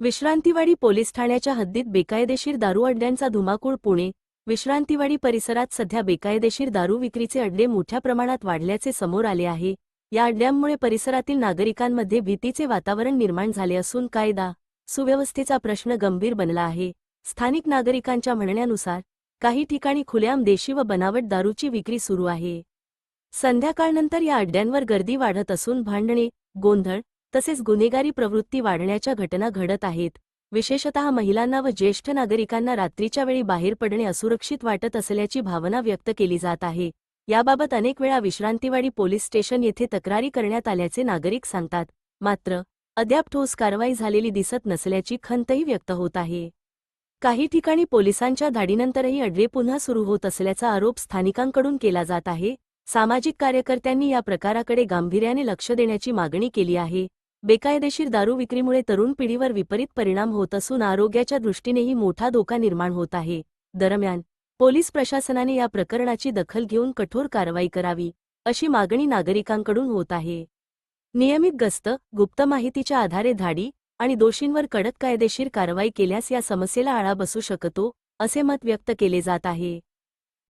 विश्रांतीवाडी police ठाण्याच्या हद्दीत बेकायदेशीर दारू अड्ड्यांचा धुमाकूळ. पुणे विश्रांतीवाडी परिसरात सध्या बेकायदेशीर दारू विक्रीचे अड्डे मोठ्या प्रमाणात वाढल्याचे समोर आले आहे. या अड्ड्यांमुळे परिसरातील नागरिकांमध्ये भीतीचे वातावरण निर्माण झाले असून कायदा सुव्यवस्थेचा प्रश्न गंभीर बनला आहे. स्थानिक नागरिकांच्या म्हणण्यानुसार काही ठिकाणी खुलेआम देशी व बनावट दारूची विक्री सुरू आहे. संध्याकाळनंतर या अड्ड्यांवर गर्दी वाढत असून भांडणे, गोंधळ तसेच गुन्हेगारी प्रवृत्ती वाढण्याच्या घटना घडत आहेत. विशेषतः महिलांना व ज्येष्ठ नागरिकांना रात्रीच्या वेळी बाहेर पडणे असुरक्षित वाटत असल्याची भावना व्यक्त केली जात आहे. याबाबत अनेक वेळा विश्रांतीवाडी पोलीस स्टेशन येथे तक्रारी करण्यात आल्याचे नागरिक सांगतात. मात्र अद्याप ठोस कारवाई झालेली दिसत नसल्याची खंतही व्यक्त होत आहे. काही ठिकाणी पोलिसांच्या धाडीनंतरही अड्डे पुन्हा सुरू होत असल्याचा आरोप स्थानिकांकडून केला जात आहे. सामाजिक कार्यकर्त्यांनी या प्रकाराकडे गांभीर्याने लक्ष देण्याची मागणी केली आहे. बेकायदेशीर दारू विक्रीमुळे तरुण पिढीवर विपरीत परिणाम होत असून आरोग्याच्या दृष्टीनेही मोठा धोका निर्माण होत आहे. दरम्यान पोलीस प्रशासनाने या प्रकरणाची दखल घेऊन कठोर कारवाई करावी, अशी मागणी नागरिकांकडून होत आहे. नियमित गस्त, गुप्त माहितीच्या आधारे धाडी आणि दोषींवर कडक कायदेशीर कारवाई केल्यास या समस्येला आळा बसू शकतो, असे मत व्यक्त केले जात आहे.